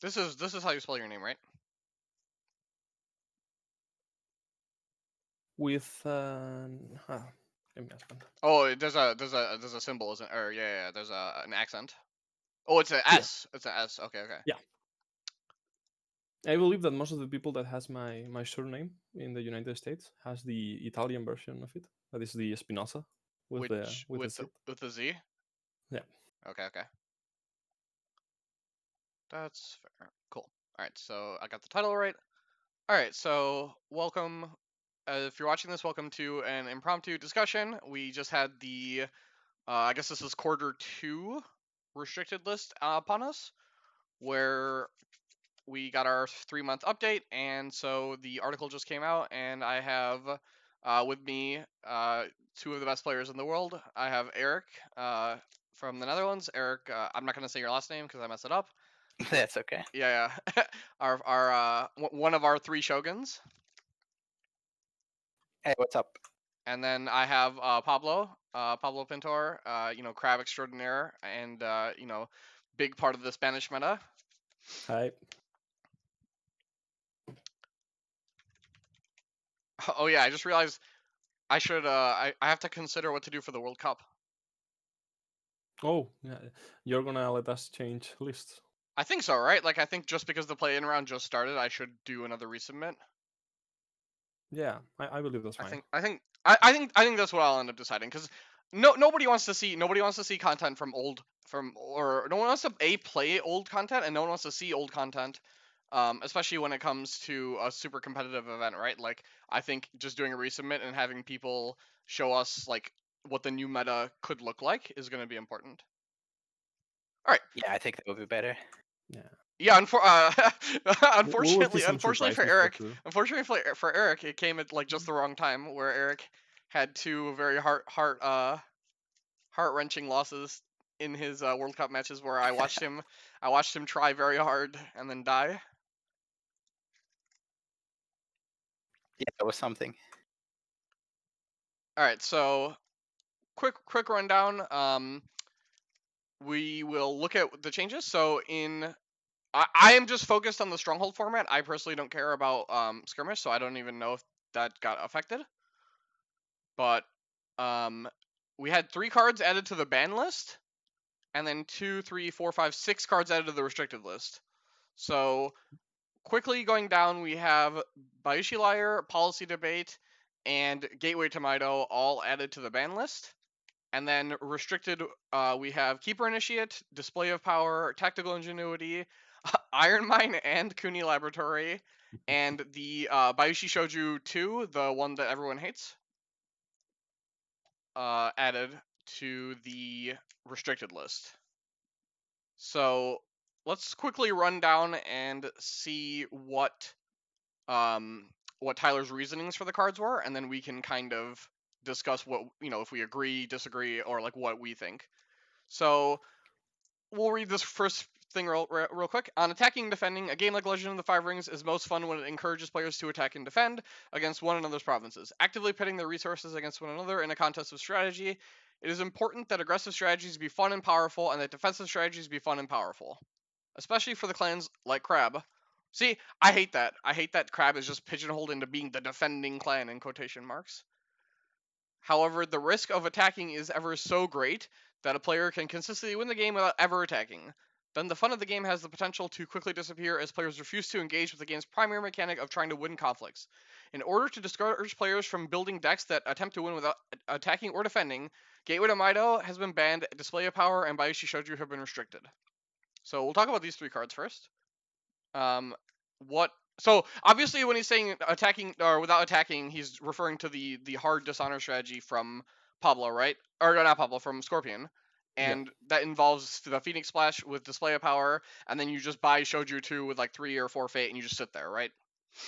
This is how you spell your name, right? With let me ask one. Oh, there's a symbol, isn't? Or yeah, there's an accent. Oh, it's an Yeah. S. It's an S. Okay. Yeah. I believe that most of the people that has my surname in the United States has the Italian version of it. That is the Espinoza with the Which with the Z. with the Z. Yeah. Okay. That's fair. Cool. All right, so I got the title right. All right, so welcome. If you're watching this, welcome to an impromptu discussion. We just had the, I guess this is quarter 2 restricted list upon us, where we got our 3-month update, and so the article just came out, and I have with me 2 of the best players in the world. I have Erik from the Netherlands. Erik, I'm not going to say your last name because I mess it up. That's okay. Yeah. our one of our 3 shoguns. Hey, what's up? And then I have Pablo Pintor, crab extraordinaire, and big part of the Spanish meta. Hi. Oh yeah, I just realized I should I have to consider what to do for the World Cup. Oh, yeah. You're gonna let us change lists. I think so, right? Like I think just because the play-in round just started, I should do another resubmit. Yeah, I believe that's fine. I think that's what I'll end up deciding, because nobody wants to see content from or no one wants to play old content, and no one wants to see old content, especially when it comes to a super competitive event, right? Like I think just doing a resubmit and having people show us like what the new meta could look like is going to be important. All right. Yeah, I think that would be better. Yeah. Yeah, We'll see some unfortunately for surprises Erik, too. it came at like just the wrong time, where Erik had 2 very heart-wrenching losses in his World Cup matches, where I watched him try very hard and then die. Yeah, that was something. All right, so quick rundown. We will look at the changes. So I am just focused on the Stronghold format. I personally don't care about skirmish, so I don't even know if that got affected. But we had 3 cards added to the ban list, and then 2, 3, 4, 5, 6 cards added to the restricted list. So quickly going down, we have Bayushi Lair, Policy Debate, and Gateway to Mido all added to the ban list. And then restricted, we have Keeper Initiate, Display of Power, Tactical Ingenuity, Iron Mine, and Kuni Laboratory, and the Bayushi Shouju 2, the one that everyone hates, added to the restricted list. So let's quickly run down and see what Tyler's reasonings for the cards were, and then we can kind of discuss what, if we agree, disagree, or like what we think. So we'll read this first thing real quick. On attacking and defending, a game like Legend of the Five Rings is most fun when it encourages players to attack and defend against one another's provinces, actively pitting their resources against one another in a contest of strategy. It is important that aggressive strategies be fun and powerful, and that defensive strategies be fun and powerful, especially for the clans like Crab. See, I hate that. I hate that Crab is just pigeonholed into being the defending clan in quotation marks. However, the risk of attacking is ever so great that a player can consistently win the game without ever attacking. Then the fun of the game has the potential to quickly disappear as players refuse to engage with the game's primary mechanic of trying to win conflicts. In order to discourage players from building decks that attempt to win without attacking or defending, Gateway to Mido has been banned, Display of Power, and Bayushi Shouju have been restricted. So we'll talk about these 3 cards first. So obviously when he's saying attacking or without attacking, he's referring to the hard dishonor strategy from Pablo, right? Or not Pablo, from Scorpion. And that involves the Phoenix Splash with Display of Power, and then you just buy Shouju 2 with like 3 or 4 Fate, and you just sit there, right?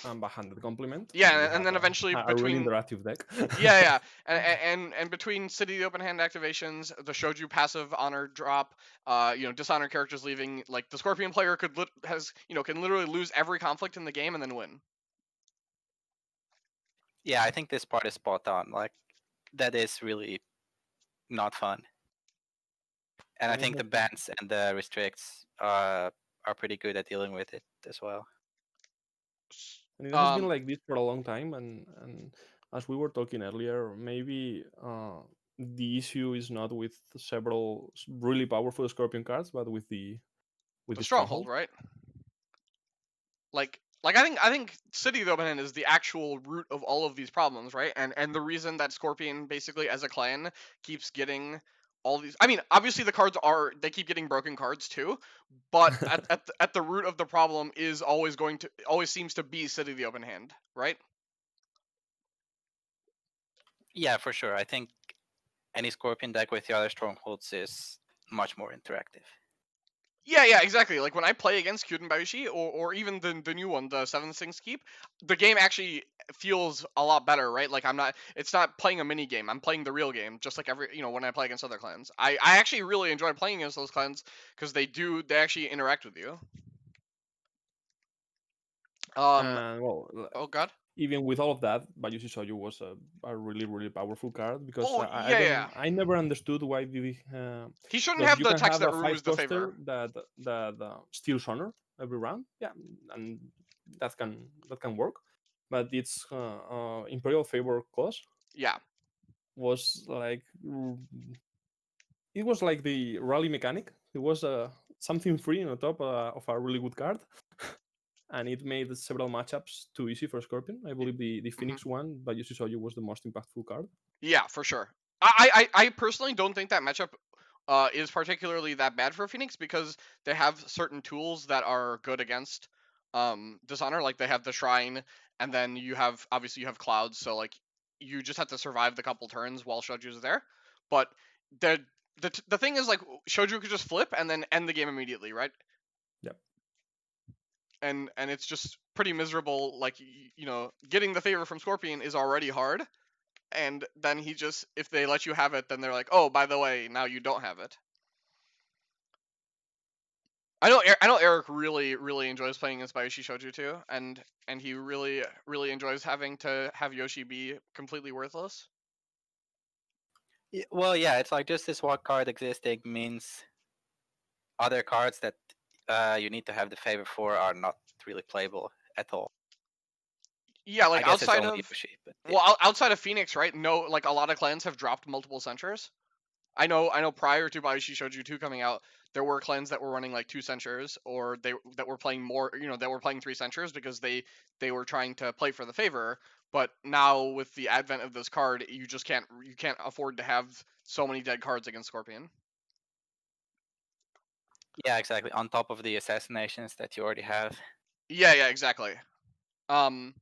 Backhanded Compliment. Yeah, and then eventually a between really interactive deck. yeah, and between City Open Hand activations, the Shouju passive honor drop, dishonor characters leaving, like the Scorpion player can literally lose every conflict in the game and then win. Yeah, I think this part is spot on. Like, that is really not fun. And I think the bans and the restricts are are pretty good at dealing with it as well. And it has been Um, like this for a long time, and as we were talking earlier, maybe the issue is not with several really powerful Scorpion cards, but with the the stronghold, stronghold. right? Like I think City of the Open Hand is the actual root of all of these problems, right? And the reason that Scorpion basically as a clan keeps getting all these. I mean, obviously the cards are they keep getting broken cards too, but at the root of the problem is always seems to be City of the Open Hand, right? Yeah, for sure. I think any Scorpion deck with the other strongholds is much more interactive. Yeah, exactly. Like when I play against Kyuden Bayushi or even the new one, the 7-6 Keep, the game actually feels a lot better, right? Like it's not playing a mini game. I'm playing the real game, just like when I play against other clans. I actually really enjoy playing against those clans because they actually interact with you. Um, And well, oh god. even with all of that, Bayushi Soju was a really powerful card because Oh I yeah. don't I never understood why did he, He shouldn't because have you the can text have that a removes five the coster favor. that steals honor every round, yeah, and that can work, but its Imperial Favor clause Yeah. was like it was like the rally mechanic. It was something free on top of a really good card, and it made several matchups too easy for Scorpion. I believe the hmm Phoenix one by Yushi Soju was the most impactful card. Yeah, for sure. I personally don't think that matchup is particularly that bad for Phoenix because they have certain tools that are good against Dishonor. Like they have the Shrine, and then obviously you have Clouds, so like you just have to survive the couple turns while Shoju's there. But the the thing is like Shoju could just flip and then end the game immediately, right? Yep. And it's just pretty miserable. Like getting the favor from Scorpion is already hard, and then if they let you have it, then they're like, oh, by the way, now you don't have it. I know Eric really enjoys playing against Bayushi Shoju too, and he really enjoys having to have Yoshi be completely worthless. Well, yeah, it's like just this one card existing means other cards that you need to have the favor for are not really playable at all. Yeah, I like guess it's only Yoshi, but yeah. outside of Phoenix, right? No, like a lot of clans have dropped multiple censures. I know prior to Bayushi Shoju 2 coming out, there were clans that were running like 2 censures or that were playing more, that were playing 3 censures because they were trying to play for the favor, but now with the advent of this card, you can't afford to have so many dead cards against Scorpion. Yeah, exactly. On top of the assassinations that you already have. Yeah, exactly. Um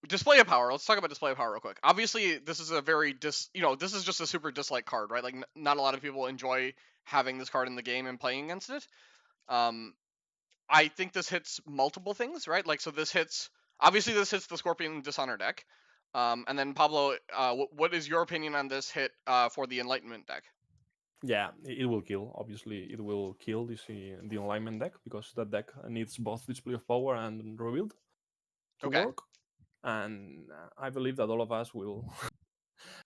Display of power. Let's talk about display of power real quick. Obviously, this is a very this is just a super dislike card, right? Like not a lot of people enjoy having this card in the game and playing against it. Um I think this hits multiple things, right? Like, so this hits the Scorpion Dishonor deck. And then Pablo, what is your opinion on this hit for the Enlightenment deck? Yeah, it will kill. Obviously, it will kill the alignment deck because that deck needs both display of power and revealed to Okay. work. And I believe that all of us will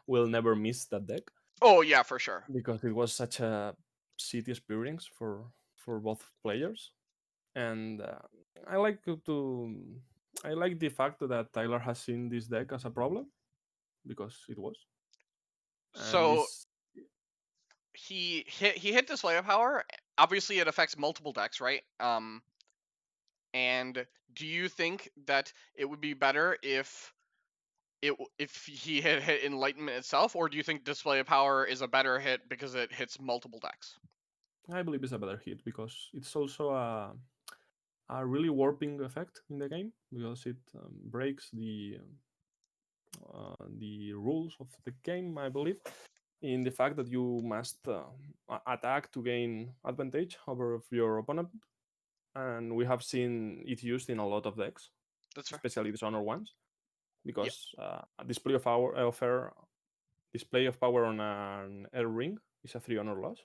will never miss that deck Oh yeah, for sure. because it was such a city experience for both players. And I like I like the fact that Tyler has seen this deck as a problem because it was, and So this he hit display of power. Obviously, it affects multiple decks, right? And do you think that it would be better if he hit Enlightenment itself, or do you think display of power is a better hit because it hits multiple decks? I believe is a better hit because it's also a really warping effect in the game because it breaks the rules of the game. I believe in the fact that you must attack to gain advantage over your opponent, and we have seen it used in a lot of decks, That's fair. especially Dishonor ones, Yeah. because a display of power display of power on an air ring is a 3 honor loss.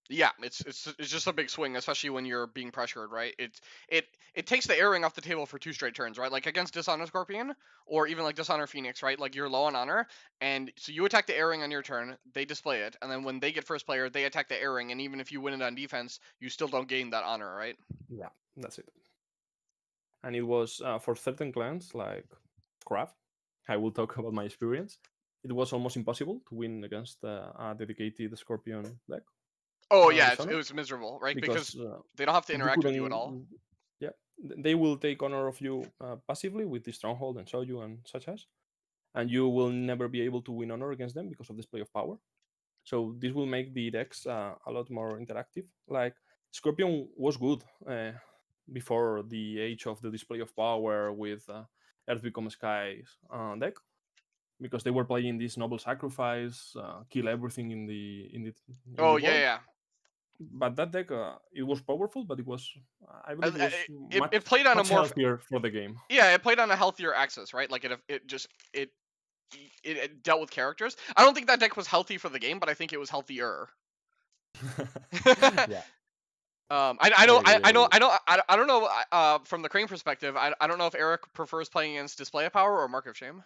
Yeah, it's just a big swing, especially when you're being pressured, right? It takes the airing off the table for 2 straight turns, right? Like against Dishonor Scorpion or even like Dishonor Phoenix, right? Like you're low on honor, and so you attack the airing on your turn, they display it, and then when they get first player, they attack the airing, and even if you win it on defense, you still don't gain that honor, right? Yeah, that's it. And it was for certain clans like Craft. I will talk about my experience. It was almost impossible to win against a dedicated Scorpion deck. Oh yeah, it Dishonored, was miserable, right? Because because they don't have to you interact with you at all. couldn't. Yeah, they will take honor of you passively with the stronghold and Soju and such as, and you will never be able to win honor against them because of display of power. So this will make the decks a lot more interactive. Like Scorpion was good before the age of the display of power with Earth Become Skies deck, because they were playing this noble sacrifice, kill everything in the Oh yeah, board. yeah. But that deck, it was powerful, but it was, I Uh, believe, it was It played on a much more healthier for the game. yeah, it played on a healthier axis, right? Like it dealt with characters. I don't think that deck was healthy for the game, but I think it was healthier. Yeah, I I know agree. I agree. I don't know from the Crane perspective. I don't know if Erik prefers playing against Display of Power or Mark of Shame.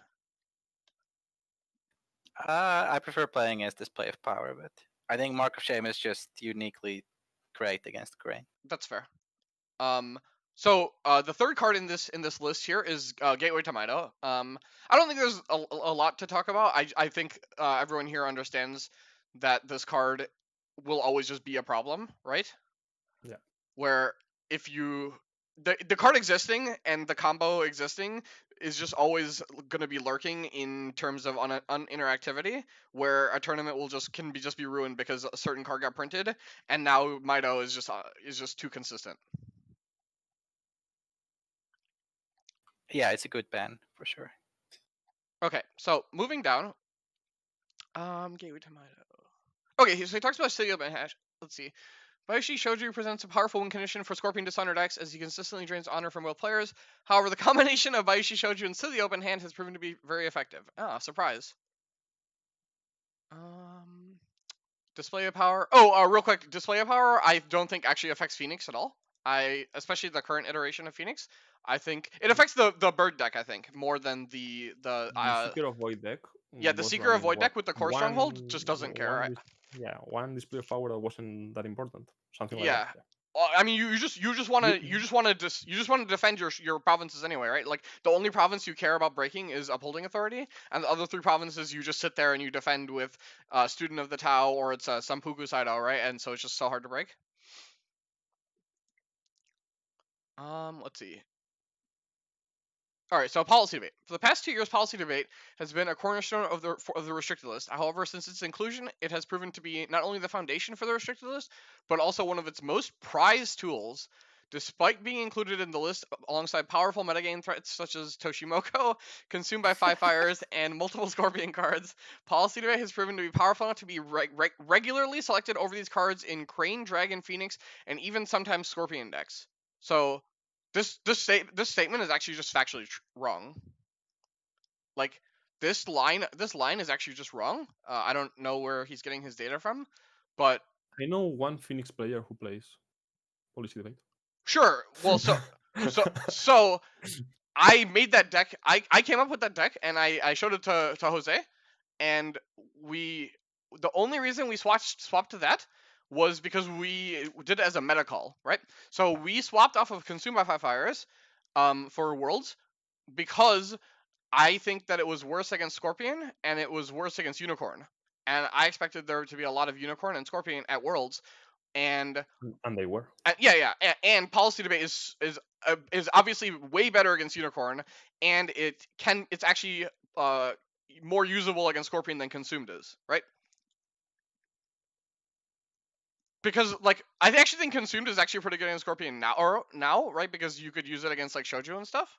I prefer playing against Display of Power, but I think Mark of Shame is just uniquely great against Crane. That's fair. So the third card in this list here is Gateway to Mido. I don't think there's a lot to talk about. I think everyone here understands that this card will always just be a problem, right? Yeah. Where if you the card existing and the combo existing is just always going to be lurking in terms of uninteractivity, where a tournament will just be ruined because a certain card got printed, and now Mido is just too consistent. Yeah, it's a good ban for sure. Okay, so moving down. Gateway to Mido. Okay, so he talks about City Open Hash. Let's see. Bayushi Shoju presents a powerful win condition for Scorpion Dishonored decks as he consistently drains honor from both players. However, the combination of Bayushi Shoju and City Open Hand has proven to be very effective. Ah, surprise. Display of Power. Oh, real quick, Display of Power I don't think actually affects Phoenix at all. Especially the current iteration of Phoenix. I think it affects the bird deck. I think more than the The Seeker of Void deck yeah, the was Seeker of running Void what deck with the core stronghold just doesn't care. one display of power that wasn't that important, something like Yeah. that. Yeah. I mean, you just want to defend your provinces anyway, right? Like the only province you care about breaking is Upholding Authority, and the other 3 provinces you just sit there and you defend with Student of the Tau or it's Sampuku Saido, right? And so it's just so hard to break. Let's see. All right, so policy debate. For the past 2 years, policy debate has been a cornerstone of the restricted list. However, since its inclusion, it has proven to be not only the foundation for the restricted list, but also one of its most prized tools. Despite being included in the list alongside powerful metagame threats such as Toshimoko, Consumed by Five Fires, and multiple Scorpion cards, Policy Debate has proven to be powerful enough to be regularly selected over these cards in Crane, Dragon, Phoenix, and even sometimes Scorpion decks. So this statement is actually just factually wrong. Like this line is actually just wrong. I don't know where he's getting his data from, but I know one Phoenix player who plays Policy Debate. Sure. Well, so I made that deck. I came up with that deck and I showed it to Jose, and the only reason we swapped to that was because we did it as a meta call, right? So we swapped off of Consume by Five Fires for Worlds because I think that it was worse against Scorpion and it was worse against Unicorn. And I expected there to be a lot of Unicorn and Scorpion at Worlds, and they were. And policy debate is obviously way better against Unicorn, and it's actually more usable against Scorpion than Consumed is, right? Because like I actually think Consumed is actually pretty good against Scorpion now, right? Because you could use it against like Shoujo and stuff.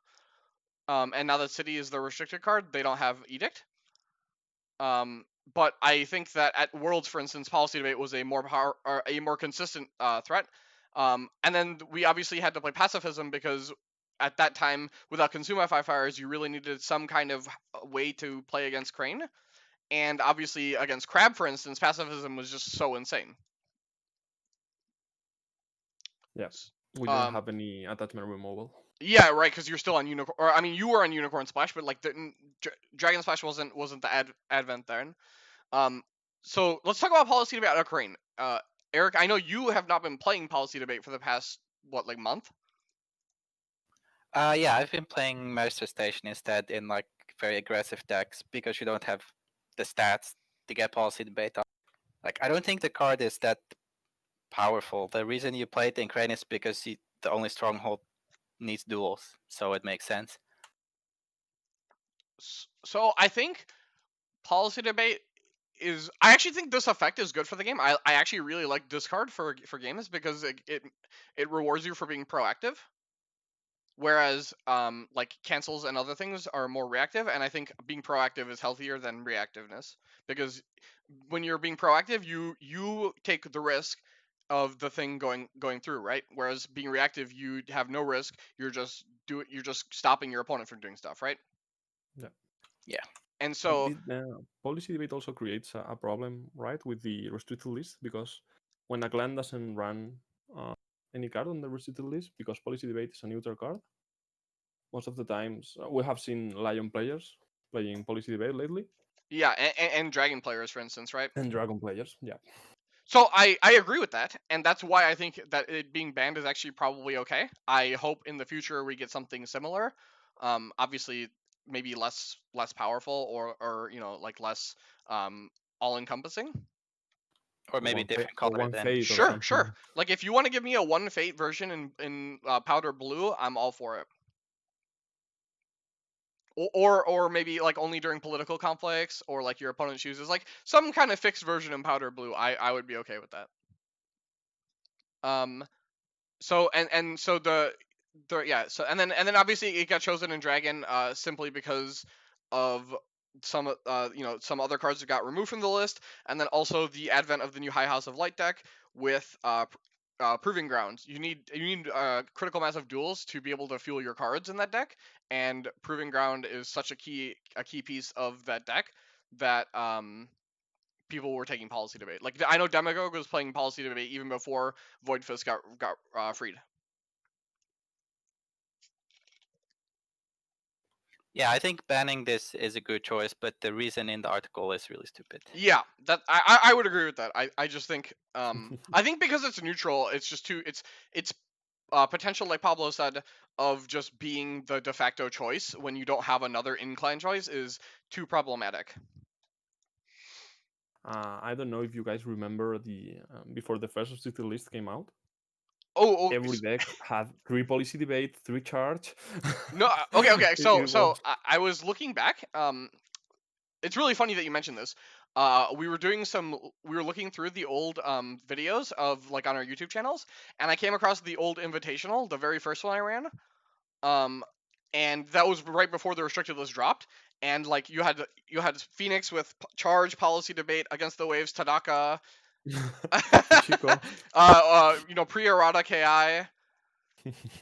And now that City is the restricted card, they don't have Edict. But I think that at Worlds, for instance, policy debate was a more consistent threat. And then we obviously had to play pacifism because at that time, without Consume by Five Fires, you really needed some kind of way to play against Crane. And obviously against Crab, for instance, pacifism was just so insane. Yeah. S- We didn't have any attachment removal. Yeah, right, because you're still on Unicorn. Or I mean, you were on Unicorn Splash, but like Dragon Splash wasn't the advent then. So let's talk about policy debate occurring. Erik, I know you have not been playing policy debate for the past month. Yeah, I've been playing Master Station instead in like very aggressive decks because you don't have the stats to get policy debate on. Like, I don't think the card is that powerful. The reason you play it in Crane is because the only stronghold needs duels, so it makes sense. So I think policy debate is. I actually think this effect is good for the game. I actually really like this card for games because it rewards you for being proactive. Whereas like cancels and other things are more reactive, and I think being proactive is healthier than reactiveness, because when you're being proactive, you take the risk of the thing going through, right? Whereas being reactive, you have no risk. You're just stopping your opponent from doing stuff, right? Yeah. Yeah. And so Policy debate also creates a problem, right, with the restricted list, because when a clan doesn't run any card on the restricted list, because policy debate is a neutral card, most of the times we have seen Lion players playing policy debate lately. yeah, and dragon players, for instance, right? And Dragon players, yeah. So I agree with that, and that's why I think that it being banned is actually probably okay. I hope in the future we get something similar. Obviously maybe less powerful, or like less all encompassing. Or maybe different Or color one then. fate or Sure, something. sure. Like if you want to give me a one fate version in powder blue, I'm all for it. Or maybe like only during political conflicts, or like your opponent chooses like some kind of fixed version in powder blue. I would be okay with that. So so the yeah, so and then obviously it got chosen in Dragon simply because of some some other cards that got removed from the list, and then also the advent of the new High House of Light deck with Proving Grounds. You need critical mass of duels to be able to fuel your cards in that deck, and Proving Ground is such a key piece of that deck that people were taking policy debate. Like I know Demagogue was playing policy debate even before Void Fist got freed. Yeah, I think banning this is a good choice, but the reason in the article is really stupid. Yeah, that I would agree with that. I just think I think because it's neutral, it's just too it's potential, like Pablo said, of just being the de facto choice when you don't have another in-clan choice is too problematic. I don't know if you guys remember the before the first restricted list came out. Every deck had 3 policy debate, 3 charge. No, okay. So was... I was looking back. It's really funny that you mentioned this. We were looking through the old videos of like on our YouTube channels, and I came across the old Invitational, the very first one I ran. And that was right before the restricted list dropped. And like you had Phoenix with charge policy debate against the waves, Tadaka, pre-errata KI.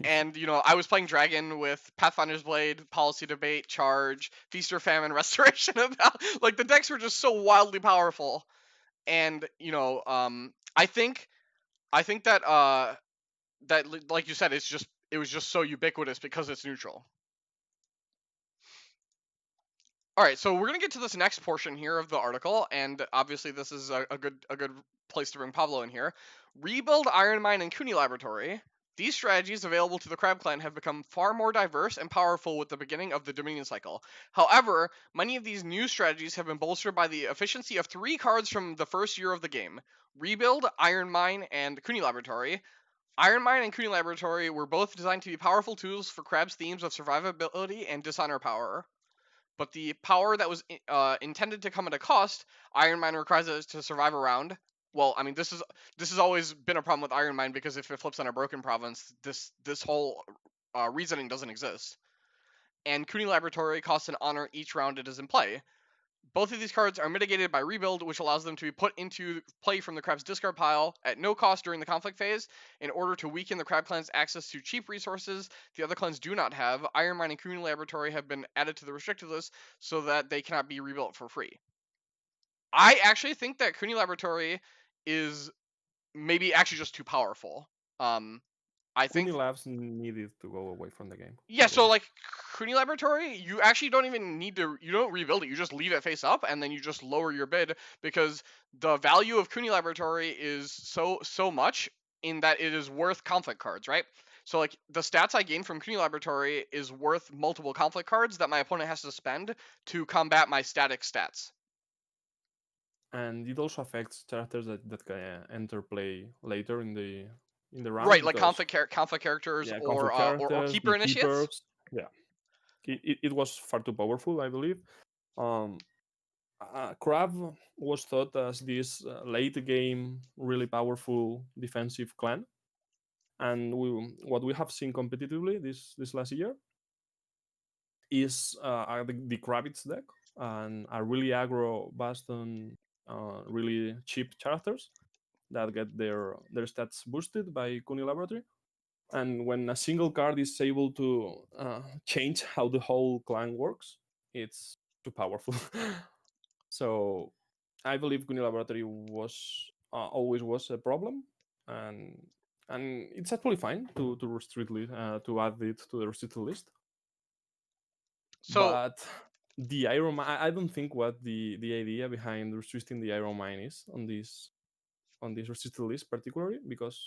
And I was playing Dragon with Pathfinder's Blade, policy debate, charge, feast or famine, restoration of like the decks were just so wildly powerful. And I think that that, like you said, it was just so ubiquitous because it's neutral. All right, so we're gonna get to this next portion here of the article, and obviously this is a good place to bring Pablo in here. Rebuild, Iron Mine, and Kuni Laboratory. These strategies available to the Crab Clan have become far more diverse and powerful with the beginning of the Dominion cycle. However, many of these new strategies have been bolstered by the efficiency of 3 cards from the first year of the game: Rebuild, Iron Mine, and Kuni Laboratory. Iron Mine and Kuni Laboratory were both designed to be powerful tools for Crab's themes of survivability and dishonor power. But the power that was intended to come at a cost, Iron Mine requires it to survive around. Well, I mean, this has always been a problem with Iron Mine, because if it flips on a broken province, this whole reasoning doesn't exist. And Kuni Laboratory costs an honor each round it is in play. Both of these cards are mitigated by Rebuild, which allows them to be put into play from the Crab's discard pile at no cost during the conflict phase in order to weaken the Crab Clan's access to cheap resources the other clans do not have. Iron Mine and Kuni Laboratory have been added to the restricted list so that they cannot be rebuilt for free. I actually think that Kuni Laboratory is maybe actually just too powerful. I think Labs needed to go away from the game. yeah. I So believe. like Kuni Laboratory, you actually don't even need to. You don't rebuild it. You just leave it face up, and then you just lower your bid because the value of Kuni Laboratory is so much in that it is worth conflict cards, right? So like the stats I gain from Kuni Laboratory is worth multiple conflict cards that my opponent has to spend to combat my static stats. And it also affects characters that can enter play later in the round Right, like because conflict characters yeah, or conflict or characters, keeper initiates. beekeepers. Yeah, it was far too powerful, I believe. Um, Crab was thought as this late game really powerful defensive clan, and what we have seen competitively this last year is the Kravitz deck and a really aggro Baston, really cheap characters that get their stats boosted by Kuni Laboratory. And when a single card is able to change how the whole clan works, it's too powerful. So I believe Kuni Laboratory was always was a problem, and it's actually fine to restrict to add it to the restricted list. So But the Iron Mine, I don't think what the idea behind restricting the Iron Mine is on this restricted list, particularly because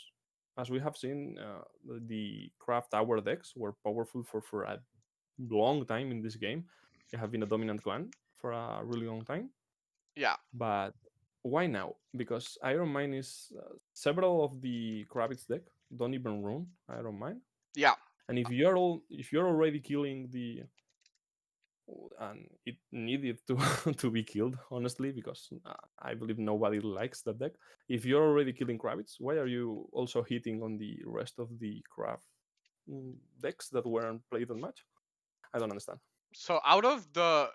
as we have seen, the craft tower decks were powerful for a long time in this game. They have been a dominant clan for a really long time. yeah, But why now? Because Iron Mine is several of the Kravitz deck don't even run Iron Mine, yeah. and if you're already killing the and it needed to to be killed honestly because I believe nobody likes that deck. If you're already killing Kravitz, why are you also hitting on the rest of the craft decks that weren't played that much? I don't understand. So out of the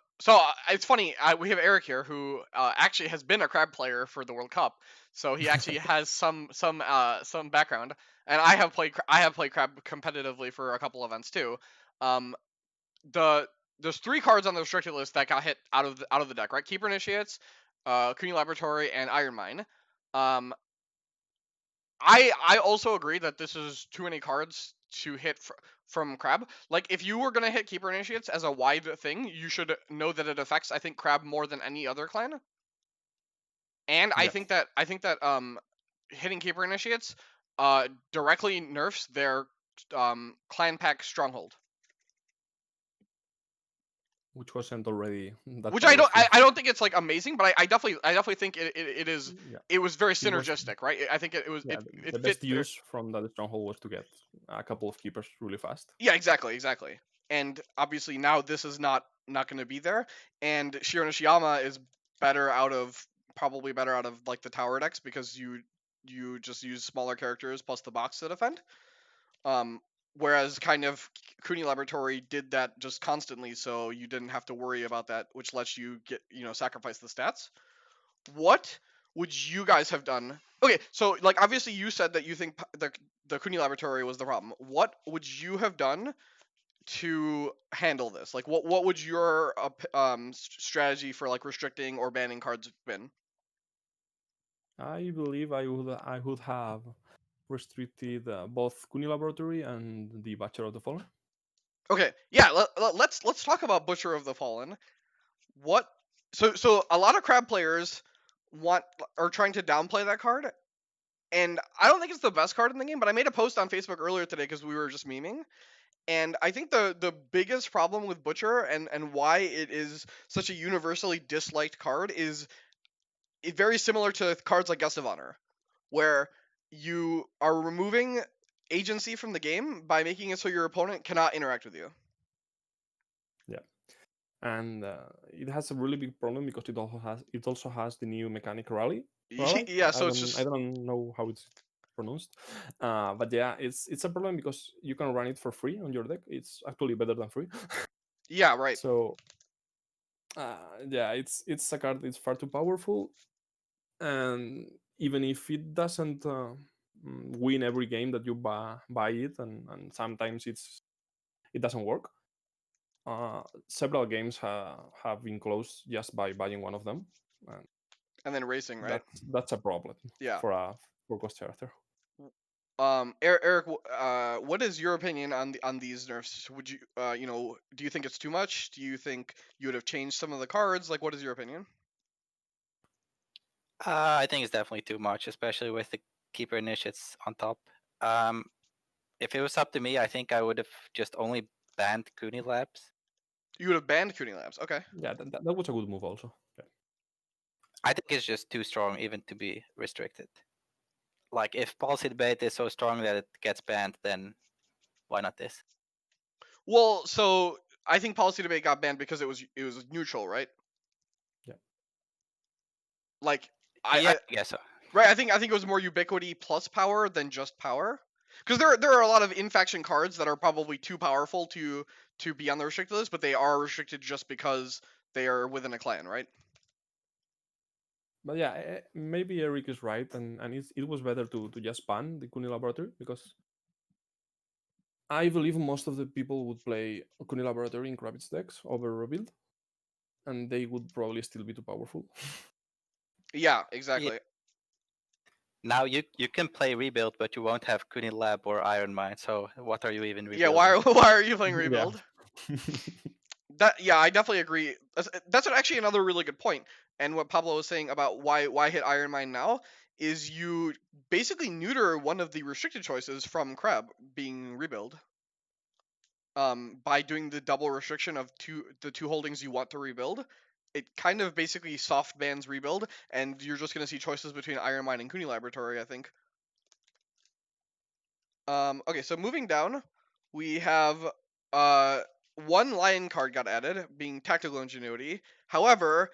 it's funny we have Erik here who actually has been a crab player for the World Cup, so he actually has some background. And I have played crab competitively for a couple events too. Um, the there's 3 cards on the restricted list that got hit out of the deck, right? Keeper Initiates, Kuni Laboratory, and Iron Mine. Um, I also agree that this is too many cards to hit from Crab. Like if you were gonna hit Keeper Initiates as a wide thing, you should know that it affects I think Crab more than any other clan. And Yeah, I think that hitting Keeper Initiates directly nerfs their clan pack Stronghold. which wasn't already that Which powerful. I don't think it's like amazing, but I definitely think it is Yeah, it was very it was. synergistic, right? I think it was Yeah, it the fit best use from that stronghold was to get a couple of keepers really fast. Yeah, exactly. And obviously now this is not going to be there, and Shiro Nishiyama is better out of probably better out of like the tower decks because you just use smaller characters plus the box to defend. Um, whereas kind of Kuni Laboratory did that just constantly, so you didn't have to worry about that, which lets you get sacrifice the stats. What would you guys have done? Okay, so like obviously you said that you think the Kuni Laboratory was the problem. What would you have done to handle this? Like, what would your strategy for like restricting or banning cards been? I believe I would have restricted both Kuni Laboratory and the Butcher of the Fallen. Okay, yeah, let's talk about Butcher of the Fallen. What? So a lot of crab players want are trying to downplay that card, and I don't think it's the best card in the game. But I made a post on Facebook earlier today because we were just memeing. And I think the biggest problem with Butcher and why it is such a universally disliked card is very similar to cards like Guest of Honor, where you are removing agency from the game by making it so your opponent cannot interact with you. Yeah, and it has a really big problem because it also has the new mechanic rally. Yeah, so it's I just don't know how it's pronounced, but yeah, it's a problem because you can run it for free on your deck. It's actually better than free. yeah, right. So yeah, it's a card that's far too powerful, and even if it doesn't win every game that you buy it, and sometimes it doesn't work. Several games have been closed just by buying one of them, and And then racing, right? that's a problem Yeah. for a for Ghost character. Eric, what is your opinion on these nerfs? Would you, do you think it's too much? Do you think you would have changed some of the cards? Like, what is your opinion? I think it's definitely too much, especially with the keeper initiates on top. If it was up to me, I think I would have just only banned Cooney Labs. You would have banned Cooney Labs. Okay. Yeah, that was a good move also. Yeah. I think it's just too strong even to be restricted. Like if policy debate is so strong that it gets banned, then why not this? Well, so I think policy debate got banned because it was neutral, right? Yeah. Like I guess so. right. I think it was more ubiquity plus power than just power. Because there are a lot of in-faction cards that are probably too powerful to be on the restricted list, but they are restricted just because they are within a clan, right? But yeah, maybe Erik is right, and it was better to just ban the Cooney Laboratory, because I believe most of the people would play Cooney Laboratory in Kravitz decks over Rebuild, and they would probably still be too powerful. Yeah, exactly. Yeah. Now you can play Rebuild, but you won't have Cooney Lab or Iron Mine. So what are you even rebuilding? Yeah, why are you playing Rebuild? I definitely agree. That's actually another really good point. And what Pablo was saying about why hit Iron Mine now is you basically neuter one of the restricted choices from Crab being Rebuild. By doing the double restriction of the two holdings you want to rebuild, it kind of basically soft bans Rebuild, and you're just gonna see choices between Iron Mine and Cooney Laboratory, I think. Okay, so moving down, we have one lion card got added, being Tactical Ingenuity. However,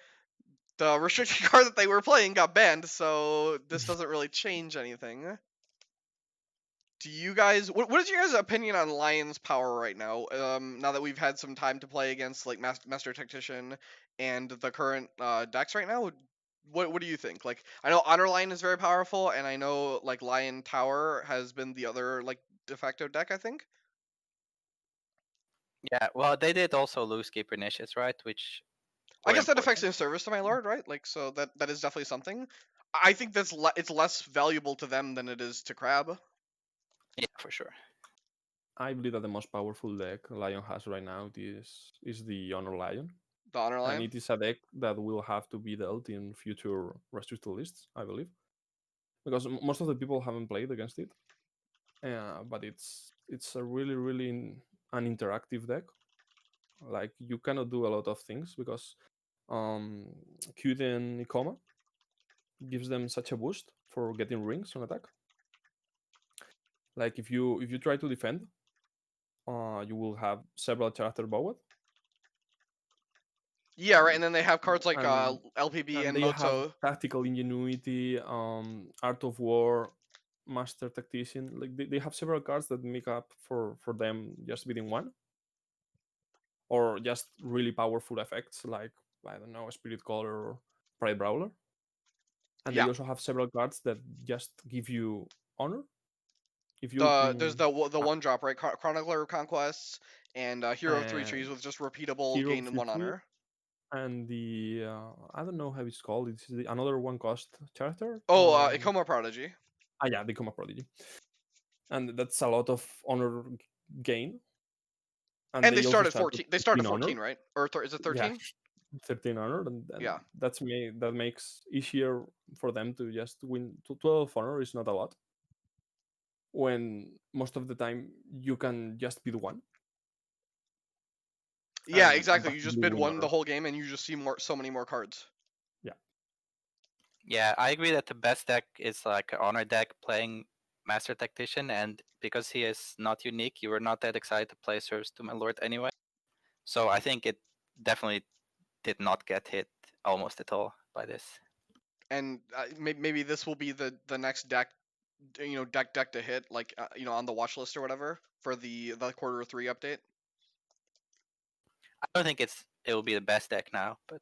the restricted card that they were playing got banned, so this doesn't really change anything. Do you guys, what is your guys' opinion on Lion's power right now? Now that we've had some time to play against like Master Tactician and the current decks right now, what do you think? Like, I know Honor Lion is very powerful, and I know like Lion Tower has been the other like de facto deck, I think. Yeah, well, they did also lose keeper initiates, right? Which I were guess that affects important. their service to my lord, right? Like, so that is definitely something. I think it's less valuable to them than it is to Crab. Yeah, for sure. I believe that the most powerful deck Lion has right now is the Honor Lion. The Honor And Lion. it is a deck that will have to be dealt in future restricted lists, I believe, because most of the people haven't played against it. But it's a really an interactive deck. Like, you cannot do a lot of things because Qden Ikoma gives them such a boost for getting rings on attack. Like, if you try to defend, you will have several character bowed. Yeah, right. And then they have cards like and, LPB and they have Moto. tactical ingenuity, art of war, master tactician. Like, they have several cards that make up for them just beating one, or just really powerful effects like, I don't know, Spirit Caller or Pride Brawler. And they Yeah. also have several cards that just give you honor. If you There's the one drop, right? Chronicler Conquests and Hero of Three Trees and with just repeatable Hero gain in of one honor. and the I don't know how it's called. It's another one cost character. Oh, Ikoma Prodigy. Yeah, the Coma Prodigy, and that's a lot of honor gain. And they they also start at start 14. with They start at 13 honor. 14, right? Or is it 13? Yeah, 13 honor, and Yeah. that makes easier for them to just win. 12 honor is not a lot, when most of the time you can just bid one. Yeah, and exactly. You just possibly bid win one the honor. whole game, and you just see so many more cards. Yeah, I agree that the best deck is like an honor deck playing Master Tactician, and because he is not unique, you were not that excited to play Serves to My Lord anyway. So I think it definitely did not get hit almost at all by this. And maybe this will be the next deck, deck to hit, like on the watch list or whatever for the Q3 update. I don't think it will be the best deck now, but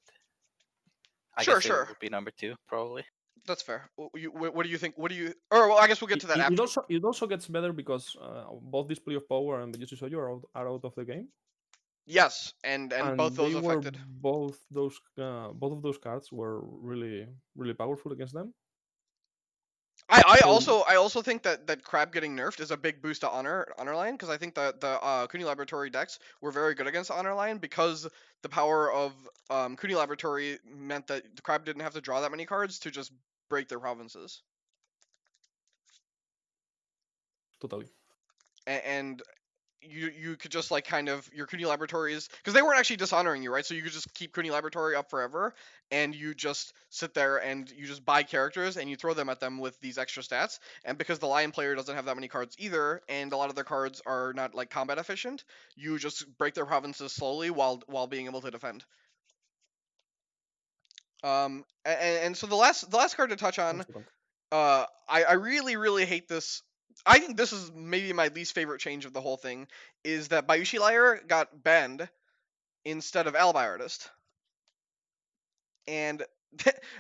I Sure, guess it sure. will be number 2 probably. That's fair. What do you think? What do you? Or well, I guess we'll get to that after. It also gets better because both Display of Power and Bayushi Soju are out of the game. Yes, and both those they were affected. both of those cards were really powerful against them. I So also think that Crab getting nerfed is a big boost to Honor line, because I think that the Kuni Laboratory decks were very good against Honor line, because the power of Kuni Laboratory meant that the Crab didn't have to draw that many cards to just break their provinces. totally. And you could just like kind of your Kuni Laboratories, because they weren't actually dishonoring you, right? So you could just keep Kuni Laboratory up forever, and you just sit there and you just buy characters and you throw them at them with these extra stats. And because the Lion player doesn't have that many cards either, and a lot of their cards are not like combat efficient, you just break their provinces slowly while being able to defend. And so the last card to touch on, I really hate this. I think this is maybe my least favorite change of the whole thing, is that Bayushi Lair got banned instead of Alibi Artist. And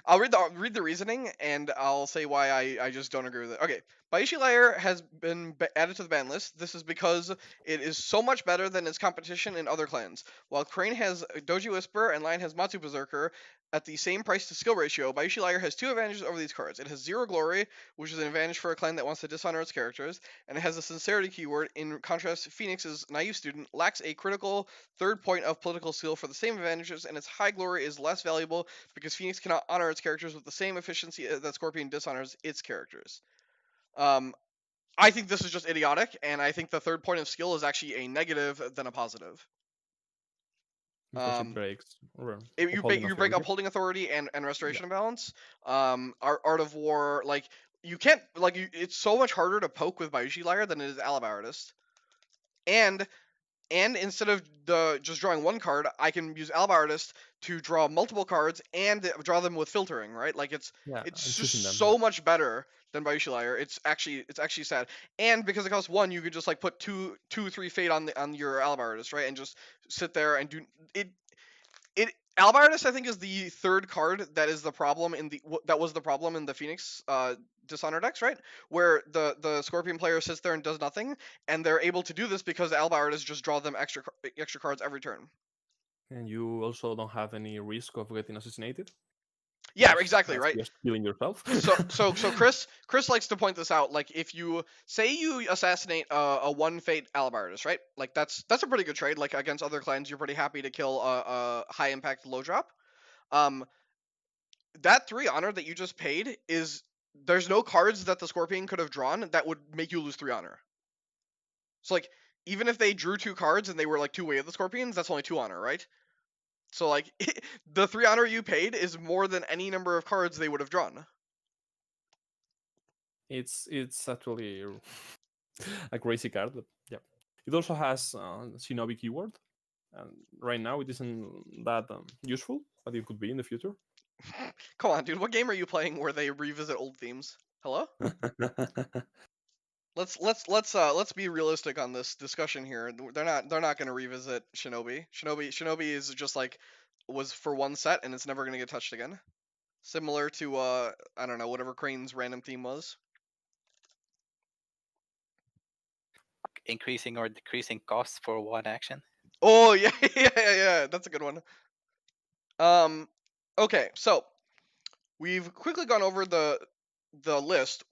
I'll read the reasoning, and I'll say why I just don't agree with it. Okay, Bayushi Lair has been added to the ban list. This is because it is so much better than its competition in other clans. While Crane has Doji Whisper and Lion has Matsu Berserker at the same price to skill ratio, Bayushi Lair has two advantages over these cards. It has 0 glory, which is an advantage for a clan that wants to dishonor its characters, and it has a sincerity keyword. In contrast, Phoenix's naive student lacks a critical third point of political skill for the same advantages, and its high glory is less valuable because Phoenix cannot honor its characters with the same efficiency that Scorpion dishonors its characters. I think this is just idiotic, and I think the third point of skill is actually a negative than a positive. Because it breaks You break upholding authority and restoration balance. Art of War, like you can't it's so much harder to poke with Bayushi Lair than it is Alibi Artist. And instead of just drawing one card, I can use Alibi Artist to draw multiple cards and draw them with filtering, right? Like it's just so much better than Bayushi Lair. It's actually sad. And because it costs 1, you could just like put 3 fate on your Alibi Artist, right? And just sit there and do it. Alibi Artist, I think, is the third card that is the problem that was the problem in the Phoenix Dishonor decks, right? Where the Scorpion player sits there and does nothing, and they're able to do this because the Alibi Artists just draw them extra cards every turn. And you also don't have any risk of getting assassinated. Yeah, exactly, right. Just killing yourself. so Chris likes to point this out. Like, if you say you assassinate a 1 fate Alibi Artist, right? Like that's a pretty good trade. Like against other clans, you're pretty happy to kill a high impact low drop. That 3 honor that you just paid is, there's no cards that the Scorpion could have drawn that would make you lose 3 honor. So like, even if they drew 2 cards and they were like 2 way of the Scorpions, that's only 2 honor, right? So like, the 3 honor you paid is more than any number of cards they would have drawn. It's actually a crazy card, but yeah. It also has Shinobi keyword, and right now it isn't that useful, but it could be in the future. Come on, dude. What game are you playing where they revisit old themes? Hello? Let's be realistic on this discussion here. They're not going to revisit Shinobi. Shinobi is just like, was for one set and it's never going to get touched again. Similar to I don't know, whatever Crane's random theme was. Increasing or decreasing costs for one action. Oh yeah, yeah. That's a good one. Okay, so we've quickly gone over the list.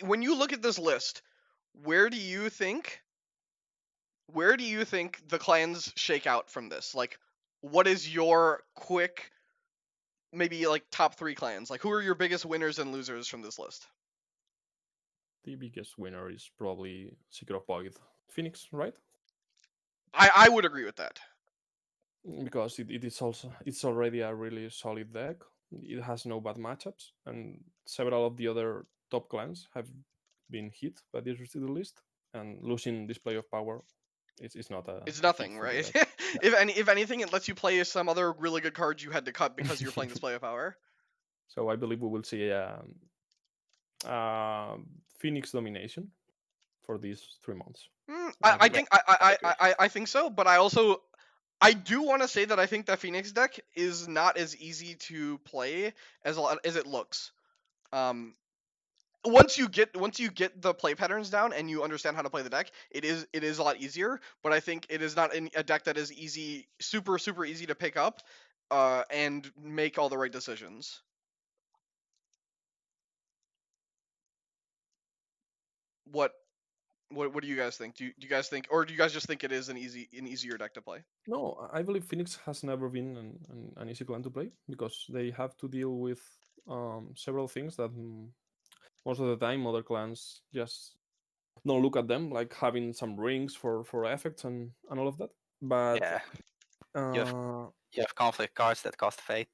When you look at this list, where do you think the clans shake out from this? Like, what is your quick, maybe like top 3 clans? Like, who are your biggest winners and losers from this list? The biggest winner is probably Secret of Void Phoenix, right? I would agree with that. Because it's already a really solid deck. It has no bad matchups, and several of the other top clans have been hit by this restricted list, and losing Display of Power it's not a It's nothing, right? Yeah. If anything, it lets you play some other really good cards you had to cut because you're playing Display of Power. So I believe we will see Phoenix domination for these 3 months. I think so, but I do want to say that I think that Phoenix deck is not as easy to play as it looks. Once you get the play patterns down and you understand how to play the deck, it is a lot easier. But I think it is not a deck that is super easy to pick up, and make all the right decisions. what what do you guys think? Do you guys think, or do you guys just think it is an easier deck to play? No, I believe Phoenix has never been an easy clan to play because they have to deal with several things that most of the time other clans just don't look at them, like having some rings for effects and all of that. But Yeah, you have uh, you have conflict cards that cost fate.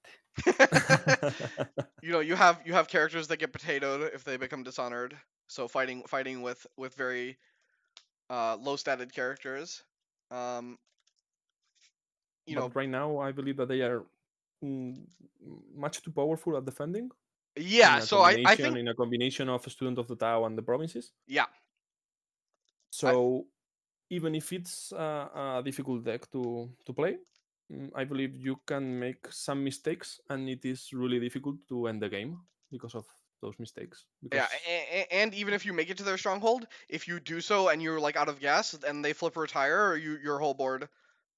You have characters that get potatoed if they become dishonored. So fighting with very low statted characters. Um, you know, but right now, I believe that they are mm, much too powerful at defending yeah. So I think in a combination of Student of the Tao and the provinces. yeah. I So even if it's a difficult deck to play, I believe you can make some mistakes, and it is really difficult to end the game because of those mistakes. Yeah, Because and even if you make it to their stronghold, if you do so and you're like out of gas and they flip retire, or your whole board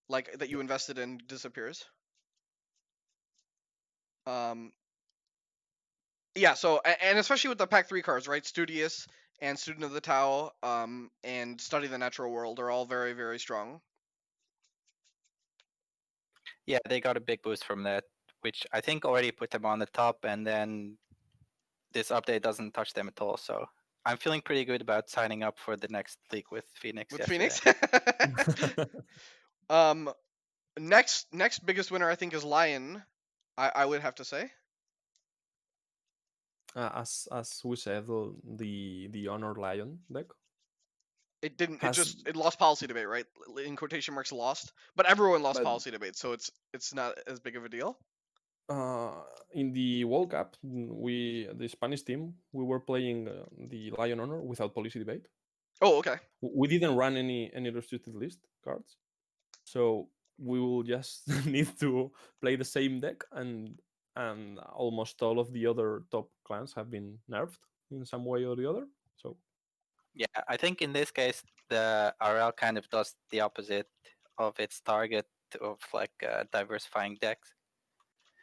like that you invested in disappears. Um, yeah. So and especially with the pack 3 cards, right? Studious and Student of the Tao, and Study the Natural World are all very very strong. Yeah, they got a big boost from that, which I think already put them on the top, and then this update doesn't touch them at all. So I'm feeling pretty good about signing up for the next league with Phoenix With yesterday. Phoenix. um, next biggest winner I think is Lion. I would have to say. as we said, the Honor Lion deck It didn't. has, It lost policy debate, right? In quotation marks, lost. But everyone lost but policy debate, so it's not as big of a deal. uh, in the World Cup, the Spanish team, we were playing the Lion Honor without policy debate. Oh, okay. We didn't run any restricted list cards, so we will just need to play the same deck, and almost all of the other top clans have been nerfed in some way or the other. So Yeah, I think in this case the RL kind of does the opposite of its target of like diversifying decks.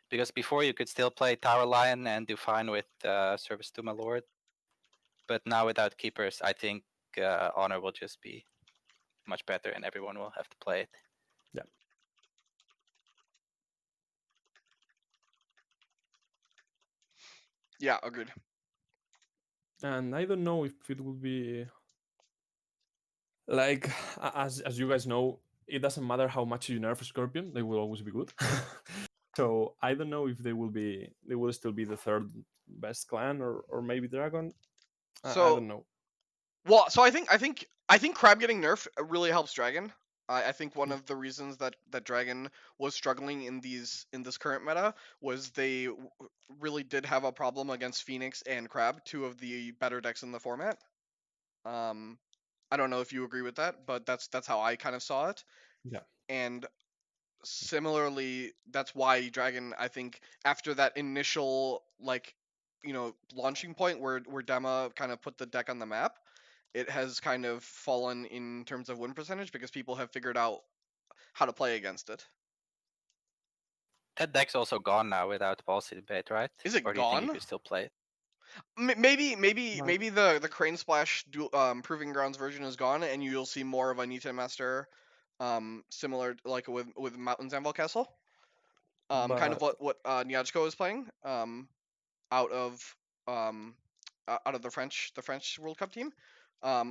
Because before you could still play Tower Lion and do fine with Service to My Lord, but now without keepers, I think Honor will just be much better, and everyone will have to play it. yeah, Yeah, agreed. and I don't know if it will be like as you guys know, it doesn't matter how much you nerf Scorpion, they will always be good. So I don't know if they will still be the third best clan, or maybe Dragon. I So don't know. well, so I think Crab getting nerfed really helps Dragon. I think one Yeah. of the reasons that Dragon was struggling in this current meta was they really did have a problem against Phoenix and Crab, two of the better decks in the format. Um, I don't know if you agree with that, but that's how I kind of saw it. Yeah. And similarly, that's why Dragon, I think, after that initial like launching point where Dema kind of put the deck on the map, it has kind of fallen in terms of win percentage because people have figured out how to play against it. That deck's also gone now without policy debate, right? Is it Or do you think you gone? could still play it? But Maybe the Crane Splash Proving Grounds version is gone, and you'll see more of a Nita Master, similar like with Mountains Anvil Castle, kind of but what Nyachko is playing, out of um, out of the French World Cup team,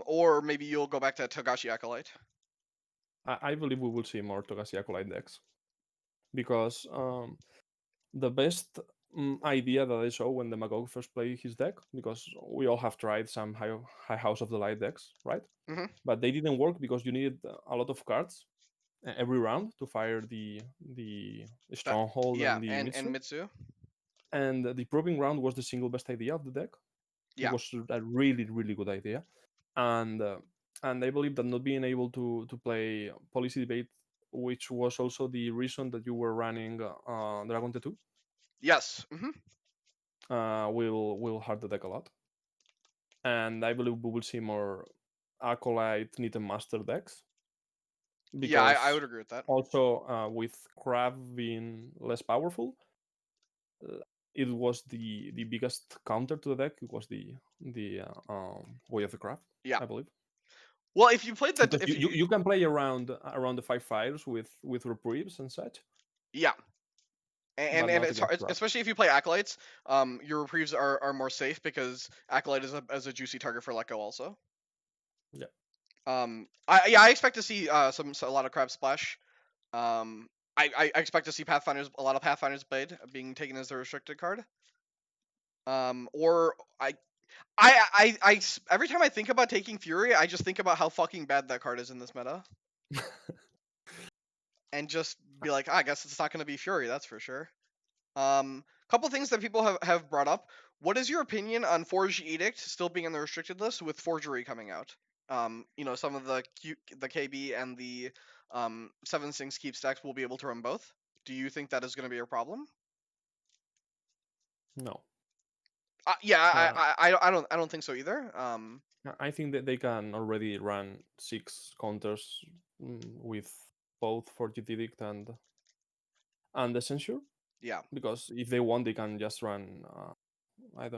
or maybe you'll go back to Togashi Acolyte. I believe we will see more Togashi Acolyte decks because the best idea that I saw when the Magog first played his deck, because we all have tried some high House of the Light decks, right? Hmm. But they didn't work because you needed a lot of cards every round to fire the That Stronghold yeah, and the and Mitsu. Mitsu. And the Proving Ground was the single best idea of the deck. It Yeah. was a really good idea, and uh, and I believe that not being able to play Policy Debate, which was also the reason that you were running Dragon Tattoo, Yes. Hmm. will hurt the deck a lot. And I believe we will see more Acolyte, Nitten Master decks Yeah, I because would agree with that. also with Crab being less powerful, it was the biggest counter to the deck. It was the Way of the Craft, Yeah. I believe. Well, if you played that, Because you can play around the 5 fires with reprieves and such. Yeah. But And not it's against hard, Craft. especially if you play acolytes. Your reprieves are more safe because acolyte is a juicy target for let go also. Yeah. I expect to see a lot of crab splash. I expect to see a lot of Pathfinder's Blade being taken as a restricted card. Or every time I think about taking Fury, I just think about how fucking bad that card is in this meta, and just be like, I guess it's not going to be Fury, that's for sure. Couple things that people have brought up. What is your opinion on Forge Edict still being on the restricted list with Forgery coming out? Some of the KB and the 7/6 keep stacks will be able to run both. Do you think that is going to be a problem? No. Yeah, I don't think so either. I think that they can already run 6 counters with both Fortitude Edict and the Censure. Yeah. Because if they want, they can just run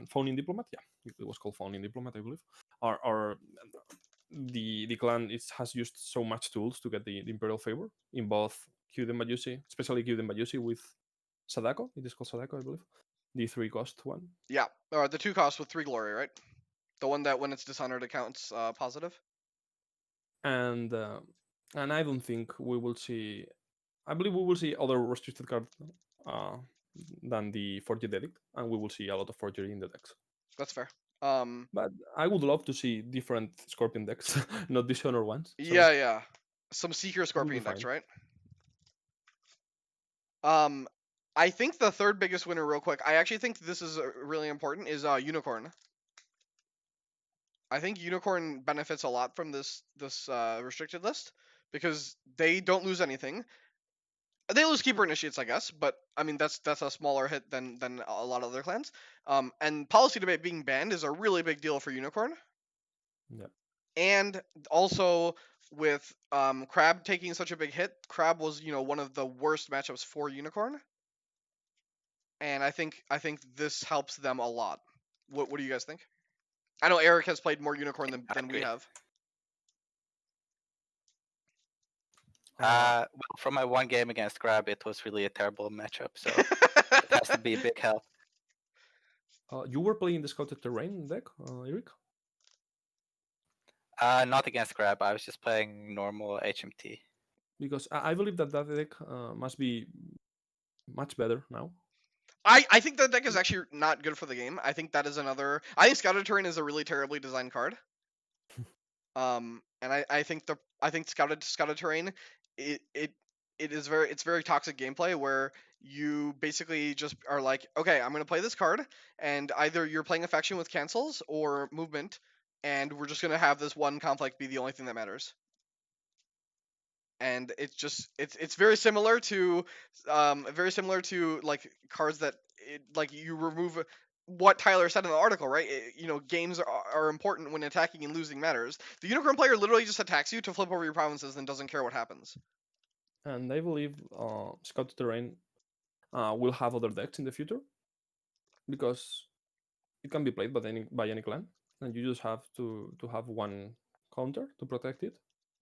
Phone in Diplomat. Yeah, it was called Phone in Diplomat, I believe. Or the clan has used so much tools to get the Imperial favor in both Kyuden Bayushi, especially Kyuden Bayushi with Sadako. It is called Sadako, I believe. The 3 cost one. Yeah, or the 2 cost with 3 glory, right? The one that when it's dishonored it counts positive. And I don't think we will see. I believe we will see other restricted cards than the Forgery Edict, and we will see a lot of Forgery in the decks. That's fair. But I would love to see different Scorpion decks, not Dishonor ones. So yeah. Some Seeker it will be Scorpion decks, fine. right? I think the third biggest winner, real quick, I actually think this is really important, is Unicorn. I think Unicorn benefits a lot from this restricted list because they don't lose anything. They lose Keeper Initiates, I guess, but I mean that's a smaller hit than a lot of other clans. And Policy Debate being banned is a really big deal for Unicorn. Yeah. And also with Crab taking such a big hit, Crab was one of the worst matchups for Unicorn. And I think this helps them a lot. What do you guys think? I know Erik has played more Unicorn than we have. Well, from my one game against Grab, it was really a terrible matchup, so it has to be a big help. You were playing the Scouted Terrain deck, Erik? Not against Grab. I was just playing normal HMT. Because I believe that deck must be much better now. I think that deck is actually not good for the game. I think that is another. I think Scouted Terrain is a really terribly designed card. And I think Scouted Terrain, it's very toxic gameplay where you basically just are like, okay, I'm gonna play this card, and either you're playing a faction with cancels or movement, and we're just gonna have this one conflict be the only thing that matters. And it's very similar to like cards that like you remove what Tyler said in the article, right? Games are important when attacking and losing matters. The Unicorn player literally just attacks you to flip over your provinces and doesn't care what happens. And I believe Scouted Terrain will have other decks in the future because it can be played by any clan, and you just have to have one counter to protect it.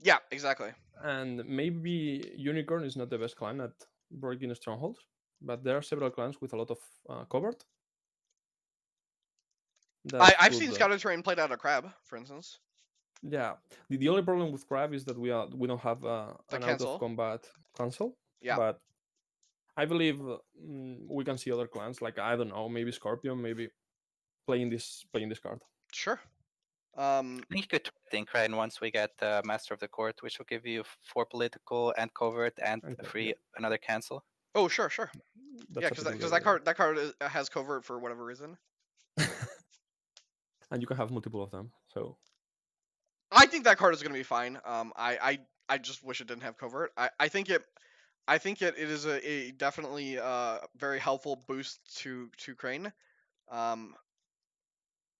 Yeah, exactly. And maybe Unicorn is not the best clan at breaking strongholds, but there are several clans with a lot of covert. I've seen Scouted Terrain played out of Crab, for instance. Yeah, the only problem with Crab is that we don't have an out of combat cancel. Yeah, but I believe we can see other clans like, I don't know, maybe Scorpion, maybe playing this card. Sure. I think you could think right once we get Master of the Court, which will give you 4 political and covert and free another cancel. Oh, sure. Yeah, because that card has covert for whatever reason. And you can have multiple of them. So I think that card is going to be fine. I just wish it didn't have covert. I think it is a definitely very helpful boost to Crane.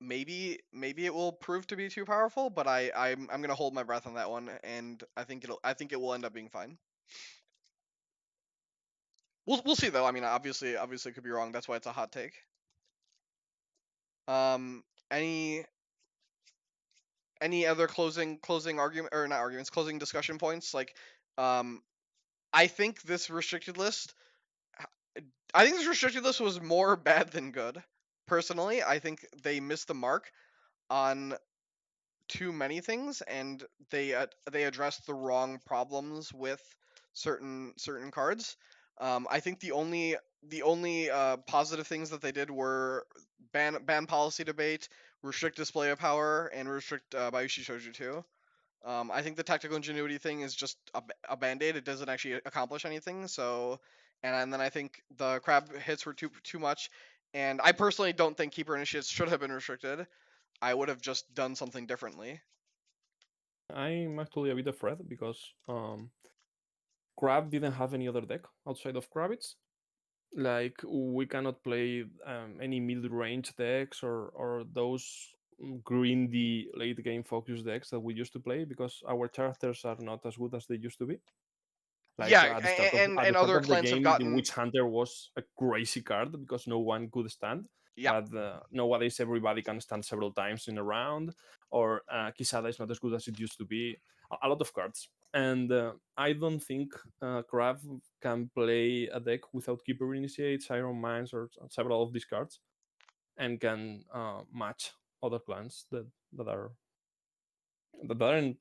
Maybe it will prove to be too powerful, but I'm gonna hold my breath on that one, and I think it will end up being fine. We'll see though. I mean, obviously it could be wrong. That's why it's a hot take. Any other closing argument, or not arguments, closing discussion points? Like, I think this restricted list was more bad than good. Personally, I think they missed the mark on too many things, and they addressed the wrong problems with certain cards. I think the only positive things that they did were ban policy debate, restrict display of power, and restrict Bayushi Shouju too. I think the tactical ingenuity thing is just a band-aid. It doesn't actually accomplish anything. So, and then I think the crab hits were too much. And I personally don't think keeper initiates should have been restricted. I would have just done something differently. I'm actually a bit afraid because Crab didn't have any other deck outside of Kravitz. Like, we cannot play any mid-range decks or those grindy late game focus decks that we used to play, because our characters are not as good as they used to be. Like, Yeah, at the start and other of the clans have game, the gotten. Witch Hunter was a crazy card because no one could stand. Yeah, But nowadays, everybody can stand several times in a round. Or Kisada is not as good as it used to be. A lot of cards. And I don't think Krav can play a deck without Keeper Initiates, Iron Mines, or several of these cards, and can match other clans that are that aren't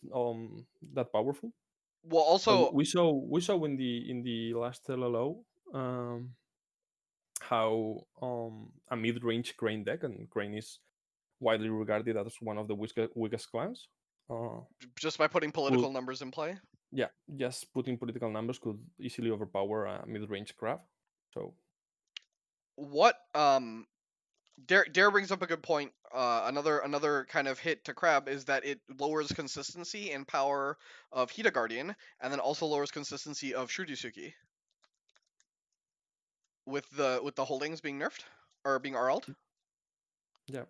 that powerful. well, But also, we saw in the last LLO how a mid-range Crane deck, and Crane is widely regarded as one of the weakest clans. just by putting Could, political numbers in play. yeah, just putting political numbers could easily overpower a mid-range Crab. So What Dare brings up a good point. Another kind of hit to Crab is that it lowers consistency and power of Hida Guardian, and then also lowers consistency of Shurisuki with the holdings being nerfed or being RL'd. yeah,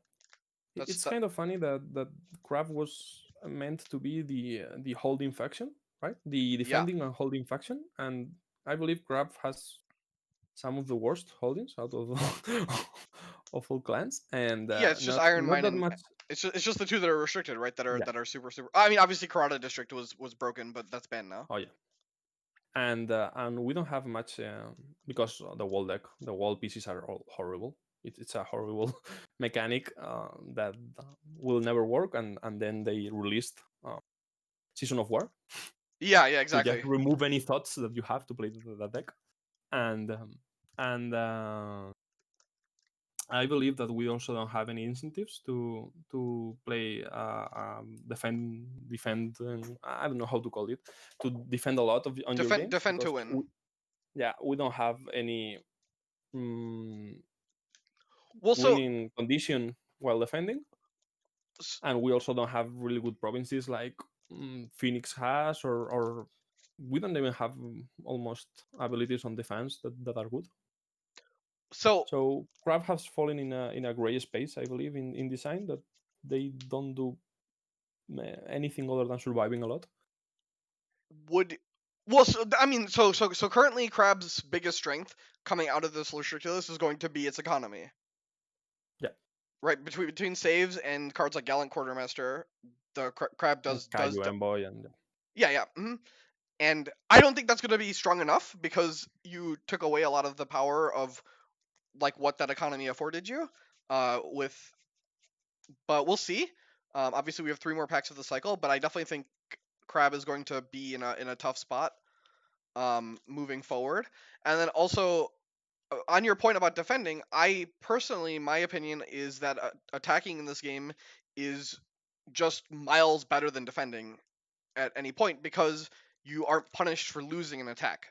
That's it's kind of funny that Crab was meant to be the holding faction, right? The yeah, defending and holding faction, and I believe Crab has some of the worst holdings out of of all clans, and yeah. It's just Iron not Mine that and much. it's just the two that are restricted, right? Yeah. That are super. I mean, obviously Karada District was broken, but that's banned now. Oh yeah. And we don't have much because the wall pieces are all horrible. It's a horrible mechanic that will never work. And then they released Season of War Yeah, to just exactly. remove any thoughts that you have to play the deck. And I believe that we also don't have any incentives to play defend. I don't know how to call it, to defend a lot on your games, Defend to because win. we don't have any mm, Well, so winning condition while defending, and we also don't have really good provinces like Phoenix has, or we don't even have almost abilities on defense that are good. so So Crab has fallen in a gray space, I believe, in design, that they don't do anything other than surviving a lot. would well, so I mean, so currently Crab's biggest strength coming out of this ridiculous is going to be its economy. Yeah. Right, between saves and cards like Gallant Quartermaster, the Crab does Kaiju Envoy and yeah. And I don't think that's going to be strong enough because you took away a lot of the power of like what that economy afforded you. But we'll see. Obviously, we have 3 more packs of the cycle, but I definitely think Crab is going to be in a tough spot moving forward. And then also on your point about defending, I personally, my opinion is that attacking in this game is just miles better than defending at any point because you aren't punished for losing an attack.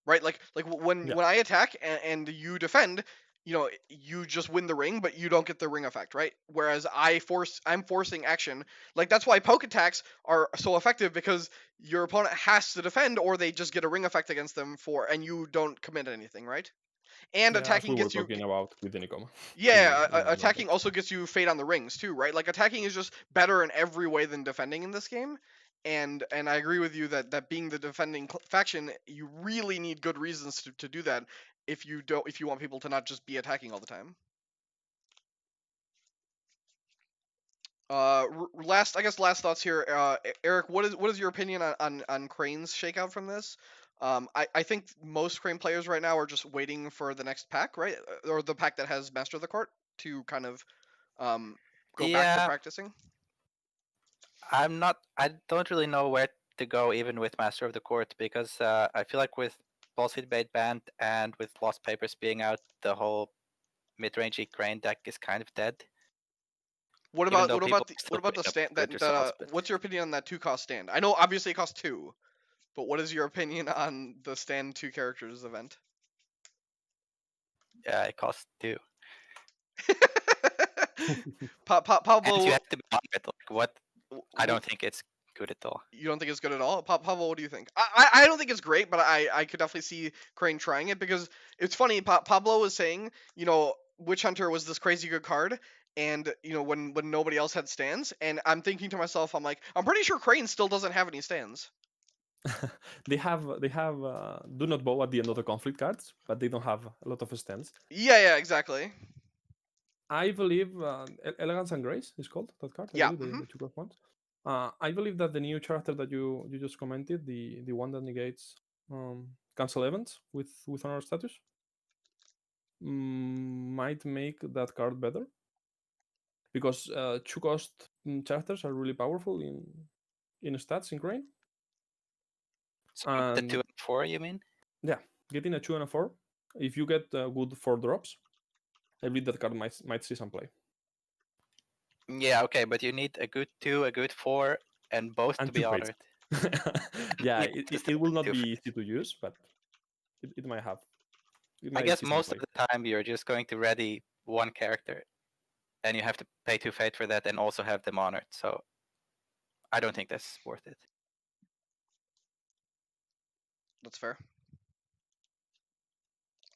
Right? Like when I attack and you defend, you just win the ring, but you don't get the ring effect, right? Whereas I'm forcing action. Like that's why poke attacks are so effective, because your opponent has to defend or they just get a ring effect against them and you don't commit anything, right? And yeah, as we attacking were gets you talking about with the Nikoma. yeah, in another attacking deck. also gets you fate on the rings too, right? Like attacking is just better in every way than defending in this game. and I agree with you that being the defending faction, you really need good reasons to do that if you want people to not just be attacking all the time. Last thoughts here. Erik, what is your opinion on Crane's shakeout from this? I think most Crane players right now are just waiting for the next pack, right? Or the pack that has Master of the Court to kind of go back to Yeah, practicing. I don't really know where to go even with Master of the Court because I feel like with Pulse Bait banned and with Lost Papers being out, the whole mid-rangey Crane deck is kind of dead. What Even about though people are what still about the putting up stand good results, but what's your opinion on that 2-cost stand? I know obviously it costs 2, but what is your opinion on the stand 2 characters event? yeah, it costs 2. And Pablo, you have to be on it. Like, what? I don't think it's good at all. you don't think it's good at all? Pablo, what do you think? I don't think it's great, but I could definitely see Crane trying it because it's funny. Pablo was saying, Witch Hunter was this crazy good card, and when nobody else had stands, and I'm thinking to myself, I'm like, I'm pretty sure Crane still doesn't have any stands. they have do not bow at the end of the conflict cards, but they don't have a lot of stands. Yeah, exactly. I believe Elegance and Grace is called that card. I Yeah. believe the 2 cost ones. I believe that the new character that you just commented, the one that negates cancel events with honor status, might make that card better because 2 cost characters are really powerful in stats in Crane. So the And 2 and 4, you mean? yeah, getting a 2 and a 4, if you get good 4 drops, I believe that card might see some play. Yeah, okay, but you need a good 2, a good 4, and both And to be 2 fates. honored. Yeah, Yeah, just it will not 2 be fates. easy to use, but it might have. It I might guess see some most play. of the time you're just going to ready one character, and you have to pay 2 fate for that and also have them honored. So I don't think that's worth it. That's fair.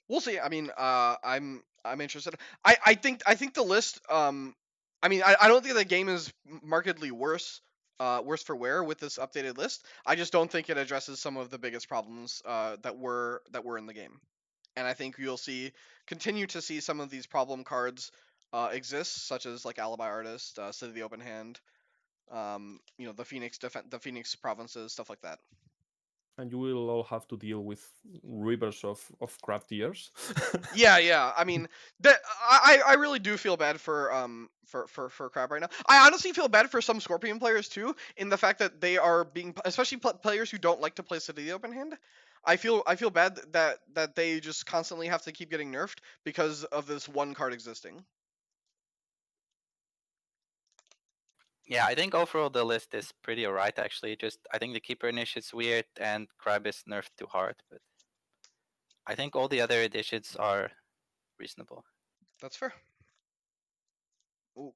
We'll see. I mean, I'm interested. I think the list. I mean, I don't think the game is markedly worse for wear with this updated list. I just don't think it addresses some of the biggest problems that were in the game, and I think you'll continue to see some of these problem cards exist, such as like Alibi Artist, City of the Open Hand, the the Phoenix provinces, stuff like that. And you will all have to deal with rivers of crap tiers. Yeah. I mean, that I really do feel bad for crab right now. I honestly feel bad for some Scorpion players too, in the fact that they are being, especially players who don't like to play City of the Open Hand. I feel bad that they just constantly have to keep getting nerfed because of this one card existing. Yeah, I think overall the list is pretty alright actually. Just I think the keeper niche is weird and Crab is nerfed too hard, but I think all the other additions are reasonable. That's fair. Ooh.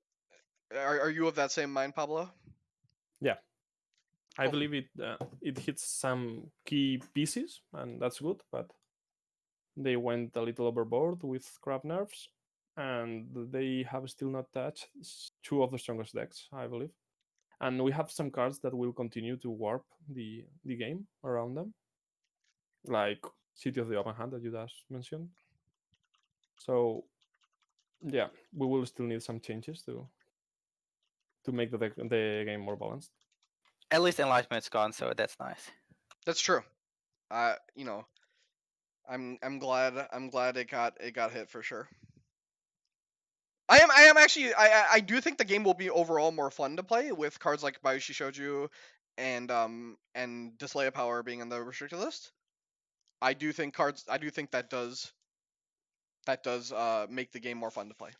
Are you of that same mind, Pablo? Yeah, I Cool. believe it hits some key pieces, and that's good. But they went a little overboard with crab nerfs, and they have still not touched 2 of the strongest decks, I believe. And we have some cards that will continue to warp the game around them, like City of the Open Hand that you just mentioned. So yeah, we will still need some changes to make the game more balanced. At least Enlightenment's gone, so that's nice. That's true. You know, I'm glad it got hit for sure. I am actually I do think the game will be overall more fun to play with cards like Bayushi Shouju and Display of Power being on the restricted list. I do think that does make the game more fun to play.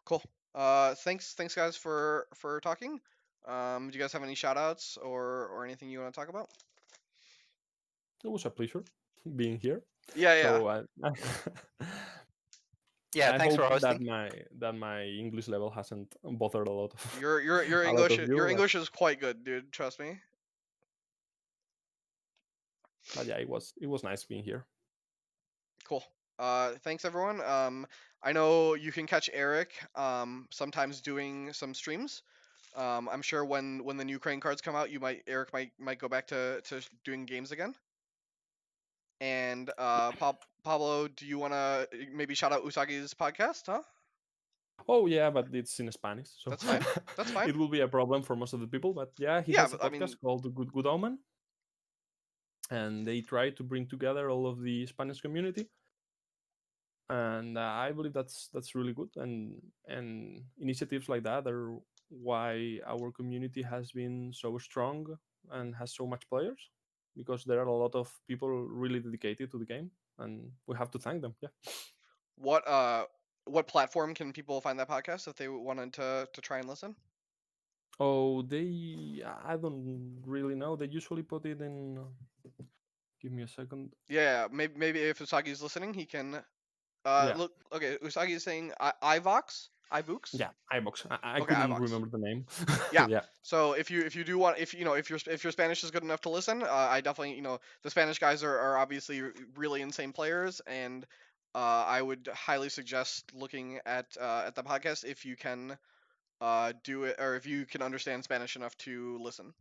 Cool. Thanks guys for talking. Do you guys have any shout outs or anything you want to talk about? It was a pleasure being here. Yeah. So Yeah, I thanks hope for hosting. that my English level hasn't bothered a lot of Your a lot English of you. English is quite good, dude. Trust me. But yeah, it was nice being here. Cool. Thanks everyone. I know you can catch Erik sometimes doing some streams. I'm sure when the new Crane cards come out, Erik might go back to doing games again. And Pablo, do you want to maybe shout out Usagi's podcast? Huh? Oh yeah, but it's in Spanish, so That's fine. That's fine. it will be a problem for most of the people. But yeah, he Yeah, has a but I podcast mean, called Good Omen, and they try to bring together all of the Spanish community. And I believe that's really good. And initiatives like that are why our community has been so strong and has so much players, because there are a lot of people really dedicated to the game, and we have to thank them. Yeah. what what platform can people find that podcast if they wanted to try and listen? Oh, I don't really know. They usually put it in. Give me a second. Yeah, maybe if Usagi's listening, he can. Yeah, Look. Okay, Usagi is saying iVox, iBooks. yeah, iBox. I Okay, couldn't iVox. remember the name. Yeah. Yeah. So if you do want, if your Spanish is good enough to listen, I definitely, the Spanish guys are obviously really insane players, and I would highly suggest looking at the podcast if you can do it, or if you can understand Spanish enough to listen.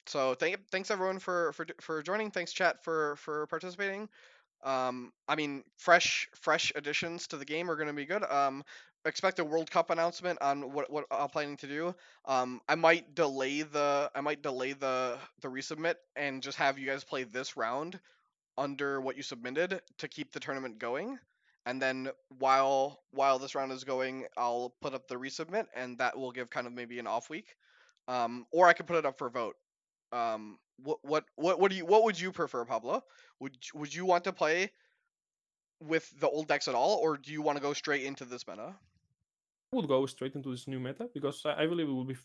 So thanks everyone for joining. Thanks chat for participating. I mean, fresh additions to the game are going to be good. Expect a World Cup announcement on what I'm planning to do. I might delay the resubmit and just have you guys play this round under what you submitted to keep the tournament going. And then while this round is going, I'll put up the resubmit, and that will give kind of maybe an off week. Or I could put it up for vote. What would you prefer, Pablo? Would you want to play with the old decks at all, or do you want to go straight into this meta? I would go straight into this new meta because I believe it will be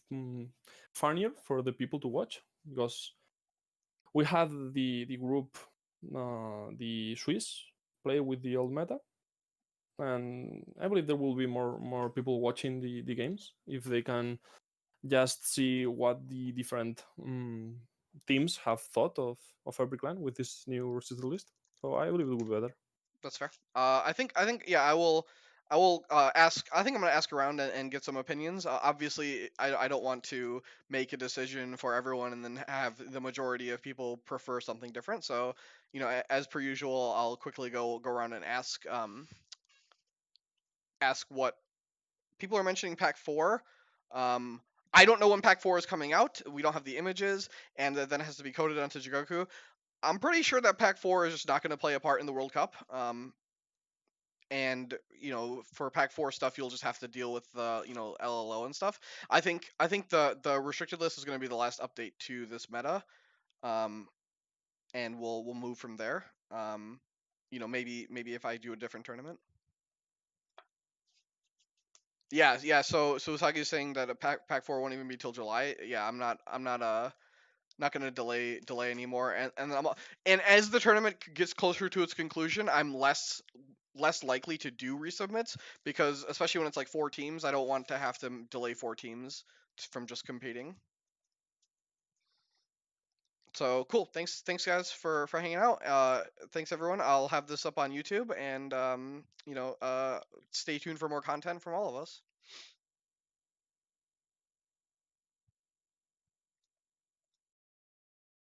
funnier for the people to watch, because we had the group, the Swiss, play with the old meta, and I believe there will be more people watching the games if they can just see what the different teams have thought of every clan with this new recital list. So I believe it will be better. That's fair. I think yeah, I will ask. I think I'm gonna ask around and get some opinions. Obviously, I don't want to make a decision for everyone and then have the majority of people prefer something different. So as per usual, I'll quickly go around and ask what people are mentioning. Pack 4. I don't know when Pack 4 is coming out. We don't have the images, and then it has to be coded onto Jigoku. I'm pretty sure that Pack 4 is just not going to play a part in the World Cup. And for Pack 4 stuff, you'll just have to deal with the LLO and stuff. I think the restricted list is going to be the last update to this meta. And we'll move from there. Maybe if I do a different tournament. Yeah. So Usagi is saying that a pack 4 won't even be till July. Yeah, I'm not gonna delay anymore. And as the tournament gets closer to its conclusion, I'm less likely to do resubmits, because especially when it's like 4 teams, I don't want to have to delay 4 teams from just competing. So cool. Thanks guys for hanging out. Thanks everyone. I'll have this up on YouTube, and stay tuned for more content from all of us.